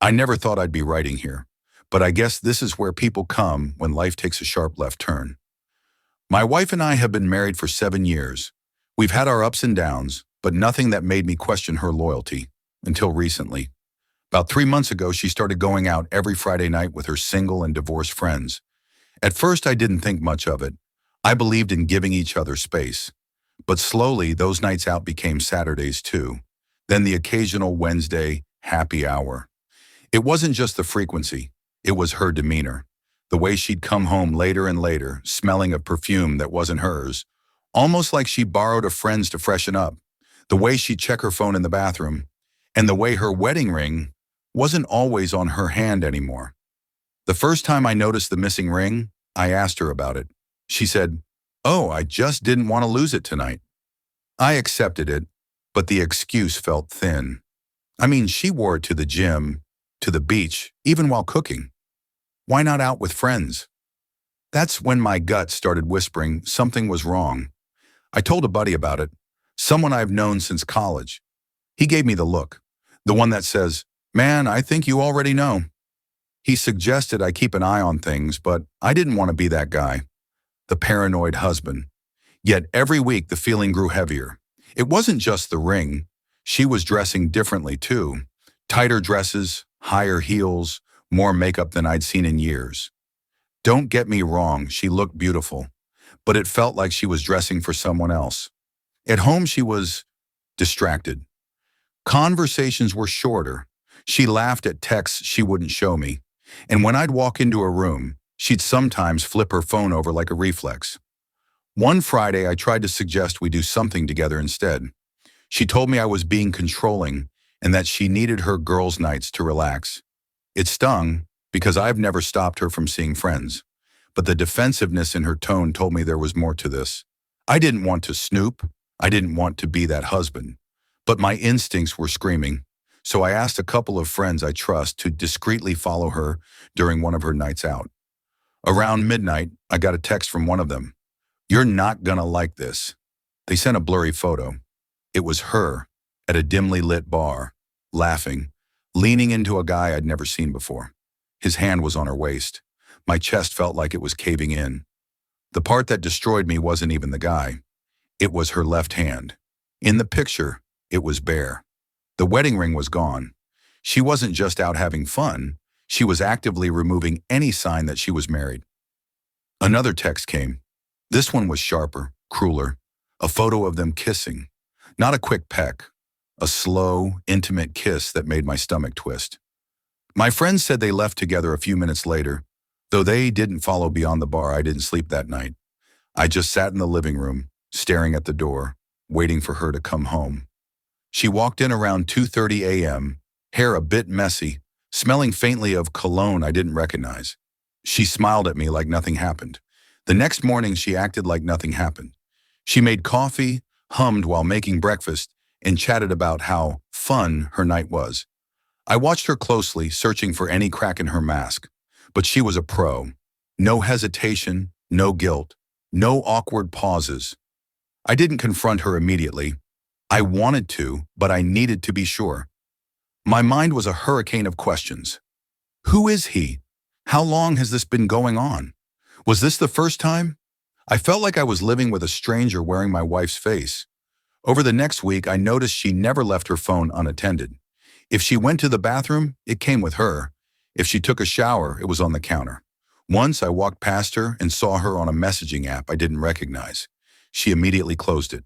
I never thought I'd be writing here, but I guess this is where people come when life takes a sharp left turn. My wife and I have been married for 7 years. We've had our ups and downs, but nothing that made me question her loyalty until recently. About 3 months ago, she started going out every Friday night with her single and divorced friends. At first, I didn't think much of it. I believed in giving each other space. But slowly, those nights out became Saturdays too. Then the occasional Wednesday happy hour. It wasn't just the frequency, it was her demeanor. The way she'd come home later and later, smelling of perfume that wasn't hers, almost like she borrowed a friend's to freshen up. The way she'd check her phone in the bathroom, and the way her wedding ring wasn't always on her hand anymore. The first time I noticed the missing ring, I asked her about it. She said, "Oh, I just didn't want to lose it tonight." I accepted it, but the excuse felt thin. I mean, she wore it to the gym, to the beach, even while cooking. Why not out with friends? That's when my gut started whispering something was wrong. I told a buddy about it, someone I've known since college. He gave me the look, the one that says, "Man, I think you already know." He suggested I keep an eye on things, but I didn't want to be that guy, the paranoid husband. Yet every week the feeling grew heavier. It wasn't just the ring. She was dressing differently too. Tighter dresses, higher heels, more makeup than I'd seen in years. Don't get me wrong, she looked beautiful, but it felt like she was dressing for someone else. At home she was distracted. Conversations were shorter. She laughed at texts she wouldn't show me. And when I'd walk into a room, she'd sometimes flip her phone over like a reflex. One Friday, I tried to suggest we do something together instead. She told me I was being controlling and that she needed her girls' nights to relax. It stung because I've never stopped her from seeing friends. But the defensiveness in her tone told me there was more to this. I didn't want to snoop. I didn't want to be that husband. But my instincts were screaming. So I asked a couple of friends I trust to discreetly follow her during one of her nights out. Around midnight, I got a text from one of them. "You're not gonna like this." They sent a blurry photo. It was her, at a dimly lit bar, laughing, leaning into a guy I'd never seen before. His hand was on her waist. My chest felt like it was caving in. The part that destroyed me wasn't even the guy. It was her left hand. In the picture, it was bare. The wedding ring was gone. She wasn't just out having fun. She was actively removing any sign that she was married. Another text came. This one was sharper, crueler. A photo of them kissing. Not a quick peck. A slow, intimate kiss that made my stomach twist. My friends said they left together a few minutes later. Though they didn't follow beyond the bar, I didn't sleep that night. I just sat in the living room, staring at the door, waiting for her to come home. She walked in around 2:30 a.m., hair a bit messy, smelling faintly of cologne I didn't recognize. She smiled at me like nothing happened. The next morning, she acted like nothing happened. She made coffee, hummed while making breakfast, and chatted about how fun her night was. I watched her closely, searching for any crack in her mask. But she was a pro. No hesitation, no guilt, no awkward pauses. I didn't confront her immediately. I wanted to, but I needed to be sure. My mind was a hurricane of questions. Who is he? How long has this been going on? Was this the first time? I felt like I was living with a stranger wearing my wife's face. Over the next week, I noticed she never left her phone unattended. If she went to the bathroom, it came with her. If she took a shower, it was on the counter. Once I walked past her and saw her on a messaging app I didn't recognize. She immediately closed it.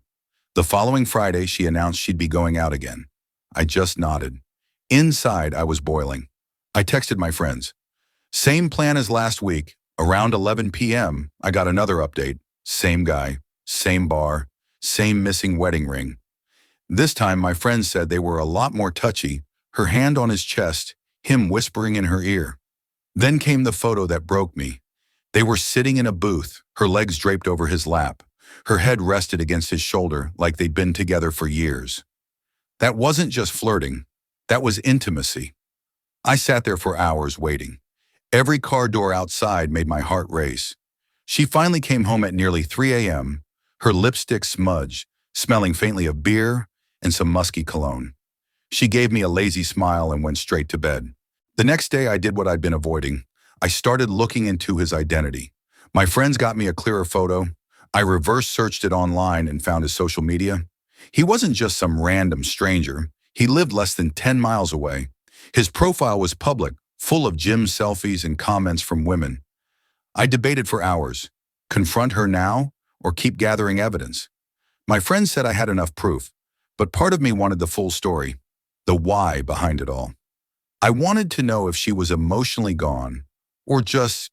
The following Friday, she announced she'd be going out again. I just nodded. Inside, I was boiling. I texted my friends. Same plan as last week. Around 11 p.m., I got another update. Same guy, same bar, same missing wedding ring. This time, my friends said they were a lot more touchy, her hand on his chest, him whispering in her ear. Then came the photo that broke me. They were sitting in a booth, her legs draped over his lap. Her head rested against his shoulder like they'd been together for years. That wasn't just flirting. That was intimacy. I sat there for hours waiting. Every car door outside made my heart race. She finally came home at nearly 3 a.m., her lipstick smudged, smelling faintly of beer and some musky cologne. She gave me a lazy smile and went straight to bed. The next day, I did what I'd been avoiding. I started looking into his identity. My friends got me a clearer photo. I reverse searched it online and found his social media. He wasn't just some random stranger. He lived less than 10 miles away. His profile was public, full of gym selfies and comments from women. I debated for hours. Confront her now or keep gathering evidence? My friends said I had enough proof, but part of me wanted the full story, the why behind it all. I wanted to know if she was emotionally gone or just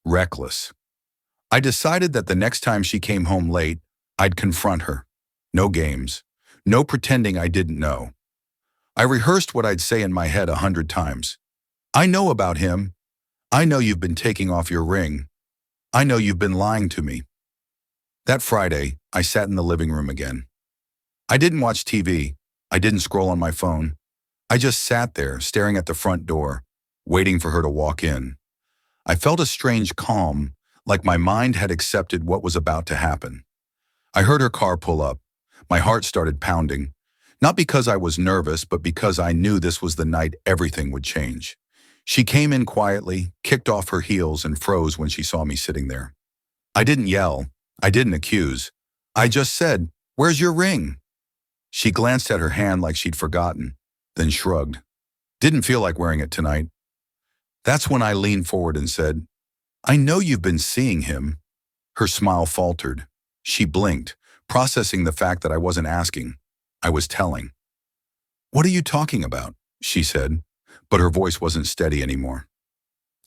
reckless. I decided that the next time she came home late, I'd confront her. No games. No pretending I didn't know. I rehearsed what I'd say in my head 100 times. I know about him. I know you've been taking off your ring. I know you've been lying to me. That Friday, I sat in the living room again. I didn't watch TV. I didn't scroll on my phone. I just sat there, staring at the front door, waiting for her to walk in. I felt a strange calm, like my mind had accepted what was about to happen. I heard her car pull up. My heart started pounding, not because I was nervous, but because I knew this was the night everything would change. She came in quietly, kicked off her heels, and froze when she saw me sitting there. I didn't yell. I didn't accuse. I just said, "Where's your ring?" She glanced at her hand like she'd forgotten, then shrugged. Didn't feel like wearing it tonight. That's when I leaned forward and said, "I know you've been seeing him." Her smile faltered. She blinked, processing the fact that I wasn't asking. I was telling. "What are you talking about?" she said, but her voice wasn't steady anymore.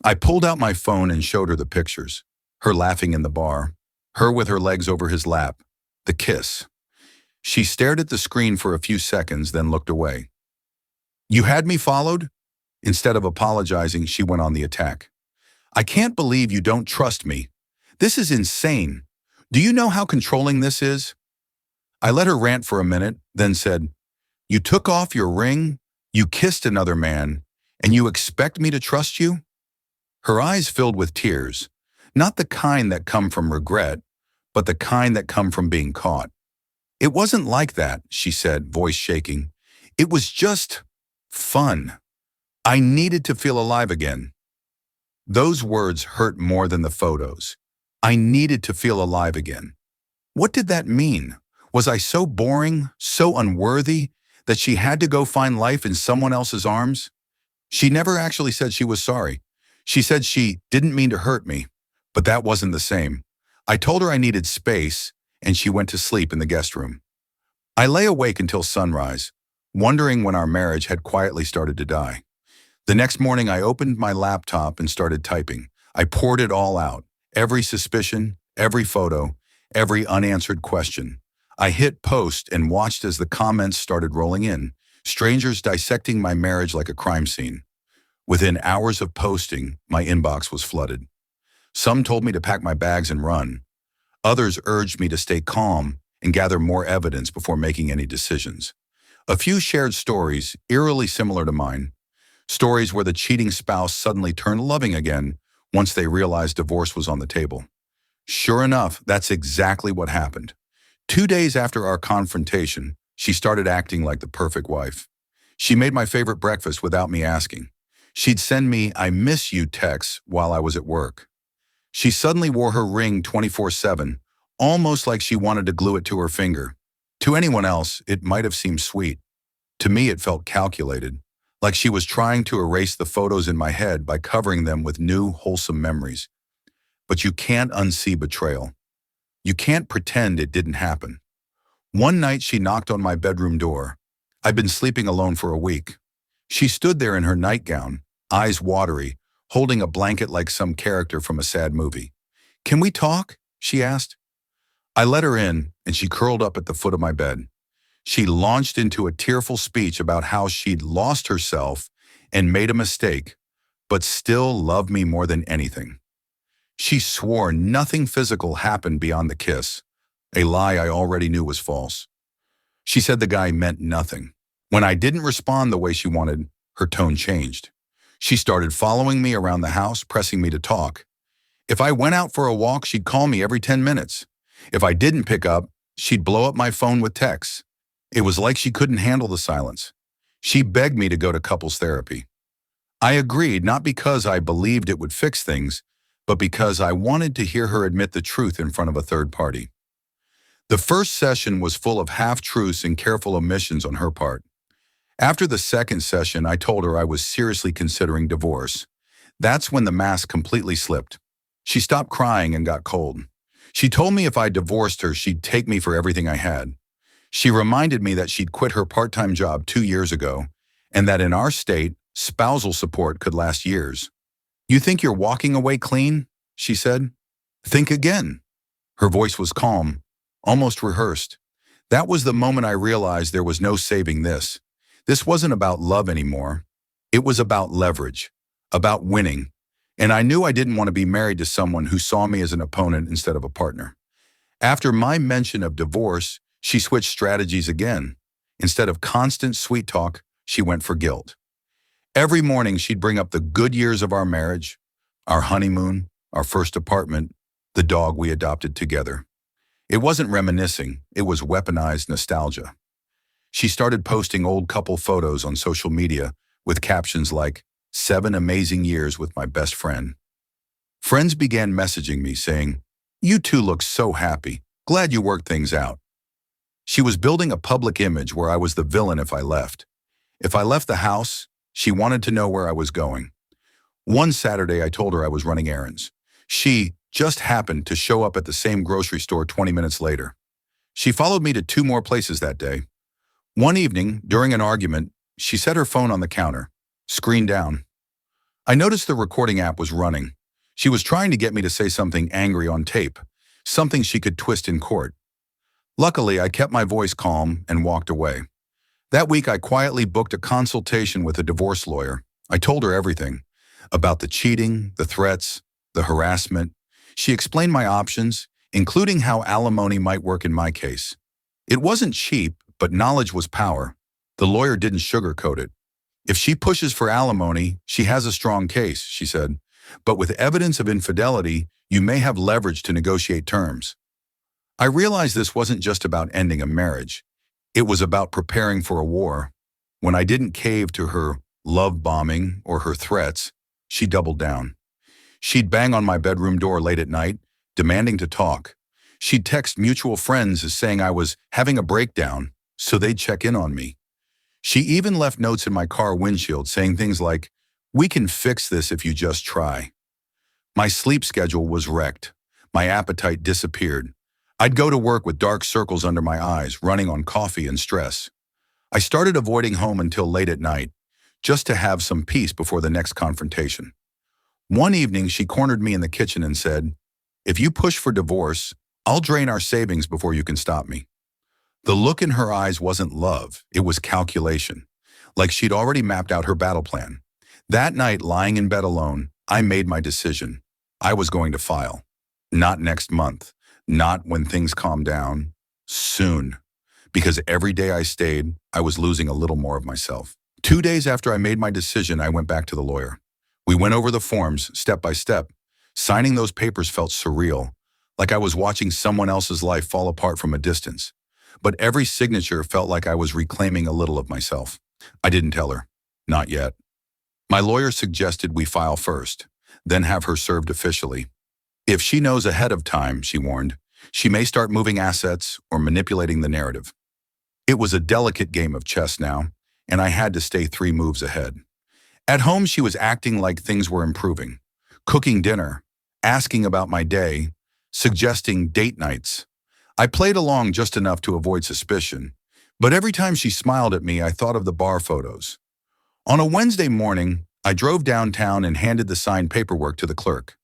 I pulled out my phone and showed her the pictures. Her laughing in the bar, her with her legs over his lap, the kiss. She stared at the screen for a few seconds, then looked away. "You had me followed?" Instead of apologizing, she went on the attack. "I can't believe you don't trust me. This is insane. Do you know how controlling this is?" I let her rant for a minute, then said, "You took off your ring, you kissed another man, and you expect me to trust you?" Her eyes filled with tears, not the kind that come from regret, but the kind that come from being caught. "It wasn't like that," she said, voice shaking. "It was just fun. I needed to feel alive again." Those words hurt more than the photos. I needed to feel alive again. What did that mean? Was I so boring, so unworthy, that she had to go find life in someone else's arms? She never actually said she was sorry. She said she didn't mean to hurt me, but that wasn't the same. I told her I needed space, and she went to sleep in the guest room. I lay awake until sunrise, wondering when our marriage had quietly started to die. The next morning, I opened my laptop and started typing. I poured it all out, every suspicion, every photo, every unanswered question. I hit post and watched as the comments started rolling in, strangers dissecting my marriage like a crime scene. Within hours of posting, my inbox was flooded. Some told me to pack my bags and run. Others urged me to stay calm and gather more evidence before making any decisions. A few shared stories, eerily similar to mine. Stories where the cheating spouse suddenly turned loving again once they realized divorce was on the table. Sure enough, that's exactly what happened. 2 days after our confrontation, she started acting like the perfect wife. She made my favorite breakfast without me asking. She'd send me "I miss you" texts while I was at work. She suddenly wore her ring 24/7, almost like she wanted to glue it to her finger. To anyone else, it might have seemed sweet. To me, it felt calculated, like she was trying to erase the photos in my head by covering them with new, wholesome memories. But you can't unsee betrayal. You can't pretend it didn't happen. One night, she knocked on my bedroom door. I'd been sleeping alone for a week. She stood there in her nightgown, eyes watery, holding a blanket like some character from a sad movie. "Can we talk?" she asked. I let her in, and she curled up at the foot of my bed. She launched into a tearful speech about how she'd lost herself and made a mistake, but still loved me more than anything. She swore nothing physical happened beyond the kiss, a lie I already knew was false. She said the guy meant nothing. When I didn't respond the way she wanted, her tone changed. She started following me around the house, pressing me to talk. If I went out for a walk, she'd call me every 10 minutes. If I didn't pick up, she'd blow up my phone with texts. It was like she couldn't handle the silence. She begged me to go to couples therapy. I agreed, not because I believed it would fix things, but because I wanted to hear her admit the truth in front of a third party. The first session was full of half-truths and careful omissions on her part. After the second session, I told her I was seriously considering divorce. That's when the mask completely slipped. She stopped crying and got cold. She told me if I divorced her, she'd take me for everything I had. She reminded me that she'd quit her part-time job 2 years ago, and that in our state, spousal support could last years. "You think you're walking away clean?" she said. "Think again." Her voice was calm, almost rehearsed. That was the moment I realized there was no saving this. This wasn't about love anymore. It was about leverage, about winning. And I knew I didn't want to be married to someone who saw me as an opponent instead of a partner. After my mention of divorce, she switched strategies again. Instead of constant sweet talk, she went for guilt. Every morning she'd bring up the good years of our marriage, our honeymoon, our first apartment, the dog we adopted together. It wasn't reminiscing, it was weaponized nostalgia. She started posting old couple photos on social media with captions like, "7 amazing years with my best friend." Friends began messaging me saying, "You two look so happy. Glad you worked things out." She was building a public image where I was the villain if I left. If I left the house, she wanted to know where I was going. One Saturday, I told her I was running errands. She just happened to show up at the same grocery store 20 minutes later. She followed me to 2 more places that day. One evening, during an argument, she set her phone on the counter, screen down. I noticed the recording app was running. She was trying to get me to say something angry on tape, something she could twist in court. Luckily, I kept my voice calm and walked away. That week, I quietly booked a consultation with a divorce lawyer. I told her everything about the cheating, the threats, the harassment. She explained my options, including how alimony might work in my case. It wasn't cheap, but knowledge was power. The lawyer didn't sugarcoat it. "If she pushes for alimony, she has a strong case," she said. "But with evidence of infidelity, you may have leverage to negotiate terms." I realized this wasn't just about ending a marriage. It was about preparing for a war. When I didn't cave to her love bombing or her threats, she doubled down. She'd bang on my bedroom door late at night, demanding to talk. She'd text mutual friends saying I was having a breakdown, so they'd check in on me. She even left notes in my car windshield saying things like, "We can fix this if you just try." My sleep schedule was wrecked. My appetite disappeared. I'd go to work with dark circles under my eyes, running on coffee and stress. I started avoiding home until late at night, just to have some peace before the next confrontation. One evening, she cornered me in the kitchen and said, "If you push for divorce, I'll drain our savings before you can stop me." The look in her eyes wasn't love, it was calculation, like she'd already mapped out her battle plan. That night, lying in bed alone, I made my decision. I was going to file. Not next month, not when things calmed down, soon. Because every day I stayed, I was losing a little more of myself. 2 days after I made my decision, I went back to the lawyer. We went over the forms, step by step. Signing those papers felt surreal, like I was watching someone else's life fall apart from a distance. But every signature felt like I was reclaiming a little of myself. I didn't tell her. Not yet. My lawyer suggested we file first, then have her served officially. If she knows ahead of time, she warned, she may start moving assets or manipulating the narrative. It was a delicate game of chess now, and I had to stay 3 moves ahead. At home, she was acting like things were improving, cooking dinner, asking about my day, suggesting date nights. I played along just enough to avoid suspicion, but every time she smiled at me, I thought of the bar photos. On a Wednesday morning, I drove downtown and handed the signed paperwork to the clerk.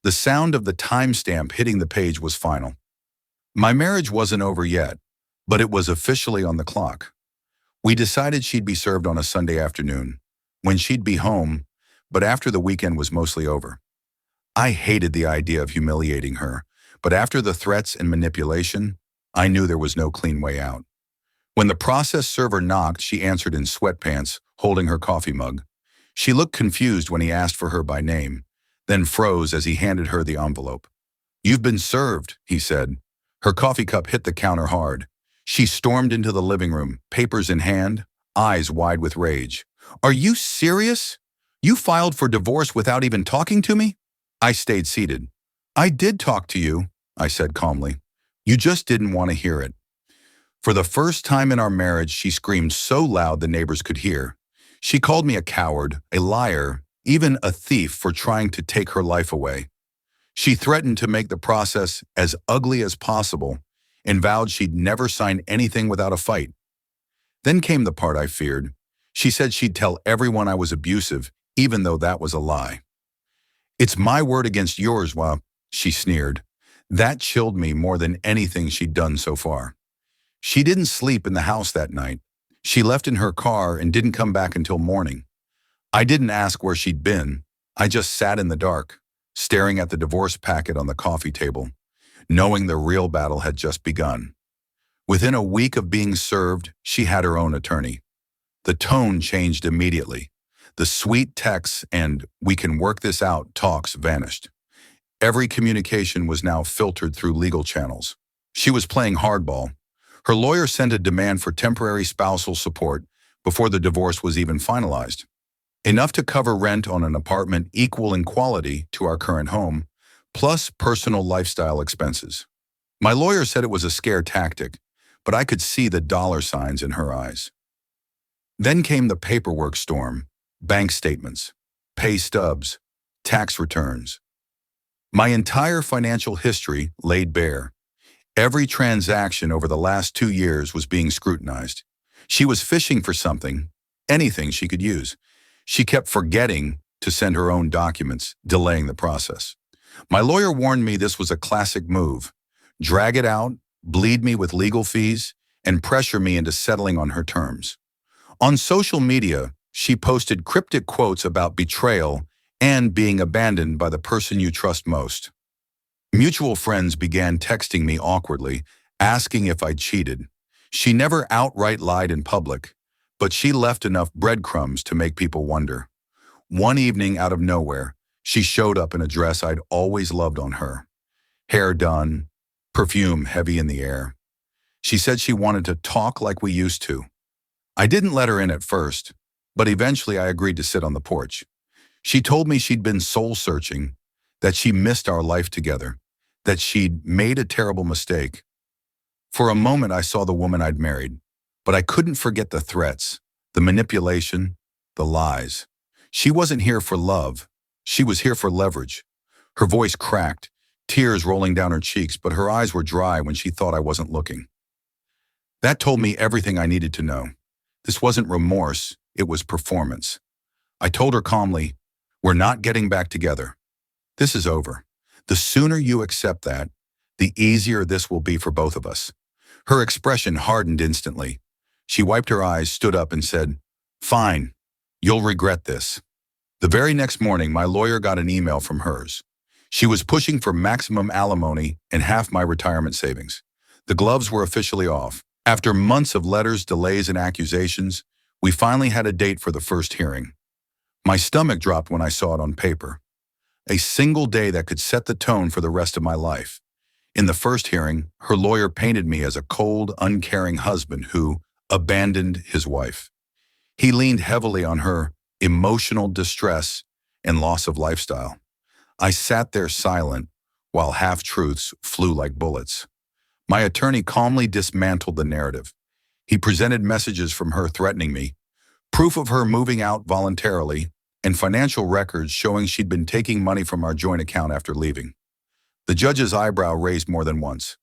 The sound of the timestamp hitting the page was final. My marriage wasn't over yet, but it was officially on the clock. We decided she'd be served on a Sunday afternoon, when she'd be home, but after the weekend was mostly over. I hated the idea of humiliating her, but after the threats and manipulation, I knew there was no clean way out. When the process server knocked, she answered in sweatpants, holding her coffee mug. She looked confused when he asked for her by name, then froze as he handed her the envelope. "You've been served," he said. Her coffee cup hit the counter hard. She stormed into the living room, papers in hand, eyes wide with rage. "Are you serious? You filed for divorce without even talking to me? I stayed seated. I did talk to you, I said calmly. You just didn't want to hear it. For the first time in our marriage, she screamed so loud the neighbors could hear. She called me a coward, a liar, even a thief for trying to take her life away. She threatened to make the process as ugly as possible and vowed she'd never sign anything without a fight. Then came the part I feared. She said she'd tell everyone I was abusive, even though that was a lie. It's my word against yours, she sneered. That chilled me more than anything she'd done so far. She didn't sleep in the house that night. She left in her car and didn't come back until morning. I didn't ask where she'd been. I just sat in the dark, staring at the divorce packet on the coffee table, knowing the real battle had just begun. Within a week of being served, she had her own attorney. The tone changed immediately. The sweet texts and "we can work this out" talks vanished. Every communication was now filtered through legal channels. She was playing hardball. Her lawyer sent a demand for temporary spousal support before the divorce was even finalized. Enough to cover rent on an apartment equal in quality to our current home, plus personal lifestyle expenses. My lawyer said it was a scare tactic, but I could see the dollar signs in her eyes. Then came the paperwork storm, bank statements, pay stubs, tax returns. My entire financial history laid bare. Every transaction over the last 2 years was being scrutinized. She was fishing for something, anything she could use. She kept forgetting to send her own documents, delaying the process. My lawyer warned me this was a classic move. Drag it out, bleed me with legal fees, and pressure me into settling on her terms. On social media, she posted cryptic quotes about betrayal and being abandoned by the person you trust most. Mutual friends began texting me awkwardly, asking if I'd cheated. She never outright lied in public, but she left enough breadcrumbs to make people wonder. One evening, out of nowhere, she showed up in a dress I'd always loved on her. Hair done, perfume heavy in the air. She said she wanted to talk like we used to. I didn't let her in at first, but eventually I agreed to sit on the porch. She told me she'd been soul-searching, that she missed our life together, that she'd made a terrible mistake. For a moment I saw the woman I'd married, but I couldn't forget the threats, the manipulation, the lies. She wasn't here for love. She was here for leverage. Her voice cracked, tears rolling down her cheeks, but her eyes were dry when she thought I wasn't looking. That told me everything I needed to know. This wasn't remorse, it was performance. I told her calmly, "We're not getting back together. This is over. The sooner you accept that, the easier this will be for both of us." Her expression hardened instantly. She wiped her eyes, stood up, and said, "Fine, you'll regret this." The very next morning, my lawyer got an email from hers. She was pushing for maximum alimony and half my retirement savings. The gloves were officially off. After months of letters, delays, and accusations, we finally had a date for the first hearing. My stomach dropped when I saw it on paper. A single day that could set the tone for the rest of my life. In the first hearing, her lawyer painted me as a cold, uncaring husband who abandoned his wife. He leaned heavily on her emotional distress and loss of lifestyle. I sat there silent while half-truths flew like bullets. My attorney calmly dismantled the narrative. He presented messages from her threatening me, proof of her moving out voluntarily, and financial records showing she'd been taking money from our joint account after leaving. The judge's eyebrow raised more than once.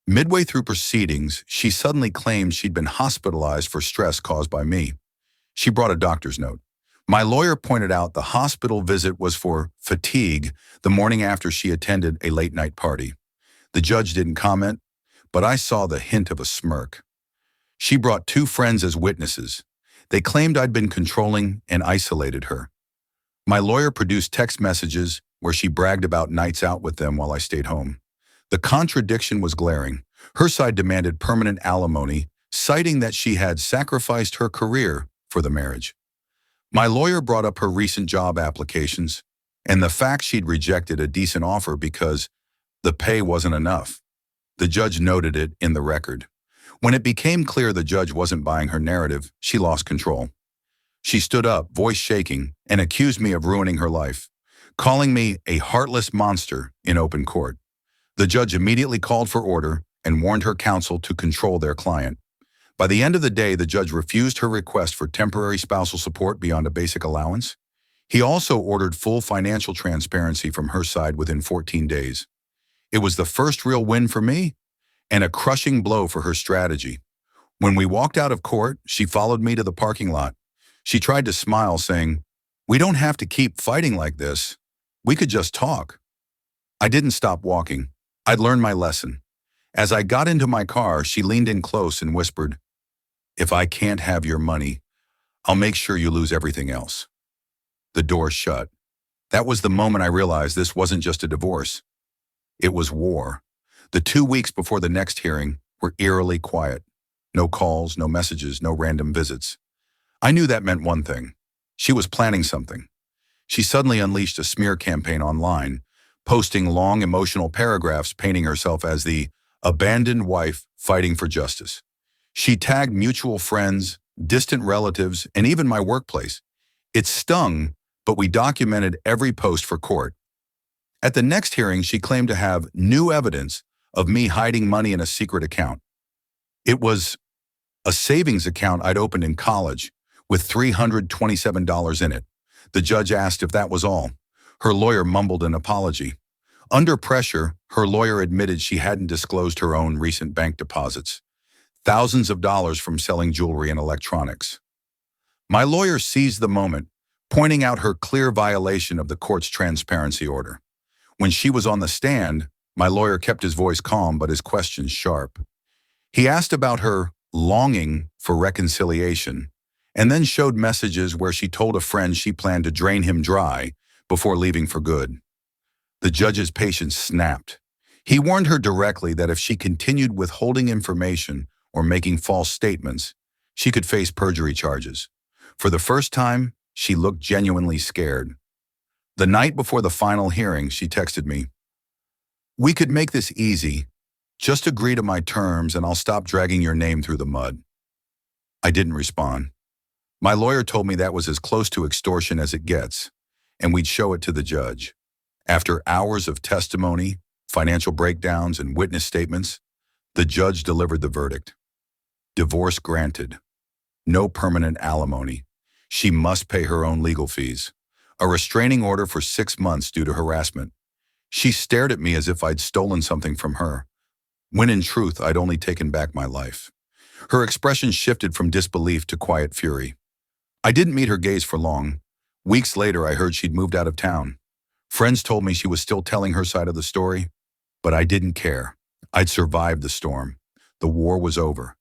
Midway through proceedings, she suddenly claimed she'd been hospitalized for stress caused by me. She brought a doctor's note. My lawyer pointed out the hospital visit was for fatigue the morning after she attended a late-night party. The judge didn't comment, but I saw the hint of a smirk. She brought 2 friends as witnesses. They claimed I'd been controlling and isolated her. My lawyer produced text messages where she bragged about nights out with them while I stayed home. The contradiction was glaring. Her side demanded permanent alimony, citing that she had sacrificed her career for the marriage. My lawyer brought up her recent job applications and the fact she'd rejected a decent offer because the pay wasn't enough. The judge noted it in the record. When it became clear the judge wasn't buying her narrative, she lost control. She stood up, voice shaking, and accused me of ruining her life, calling me a heartless monster in open court. The judge immediately called for order and warned her counsel to control their client. By the end of the day, the judge refused her request for temporary spousal support beyond a basic allowance. He also ordered full financial transparency from her side within 14 days. It was the first real win for me and a crushing blow for her strategy. When we walked out of court, she followed me to the parking lot. She tried to smile, saying, "We don't have to keep fighting like this. We could just talk." I didn't stop walking. I'd learned my lesson. As I got into my car, she leaned in close and whispered, "If I can't have your money, I'll make sure you lose everything else." The door shut. That was the moment I realized this wasn't just a divorce. It was war. The 2 weeks before the next hearing were eerily quiet. No calls, no messages, no random visits. I knew that meant one thing. She was planning something. She suddenly unleashed a smear campaign online, posting long emotional paragraphs painting herself as the abandoned wife fighting for justice. She tagged mutual friends, distant relatives, and even my workplace. It stung, but we documented every post for court. At the next hearing, she claimed to have new evidence of me hiding money in a secret account. It was a savings account I'd opened in college with $327 in it. The judge asked if that was all. Her lawyer mumbled an apology. Under pressure, her lawyer admitted she hadn't disclosed her own recent bank deposits, thousands of dollars from selling jewelry and electronics. My lawyer seized the moment, pointing out her clear violation of the court's transparency order. When she was on the stand, my lawyer kept his voice calm but his questions sharp. He asked about her longing for reconciliation, and then showed messages where she told a friend she planned to drain him dry before leaving for good. The judge's patience snapped. He warned her directly that if she continued withholding information or making false statements, she could face perjury charges. For the first time, she looked genuinely scared. The night before the final hearing, she texted me, "We could make this easy. Just agree to my terms and I'll stop dragging your name through the mud." I didn't respond. My lawyer told me that was as close to extortion as it gets, and we'd show it to the judge. After hours of testimony, financial breakdowns, and witness statements, the judge delivered the verdict. Divorce granted. No permanent alimony. She must pay her own legal fees. A restraining order for 6 months due to harassment. She stared at me as if I'd stolen something from her, when in truth I'd only taken back my life. Her expression shifted from disbelief to quiet fury. I didn't meet her gaze for long. Weeks later, I heard she'd moved out of town. Friends told me she was still telling her side of the story, but I didn't care. I'd survived the storm. The war was over,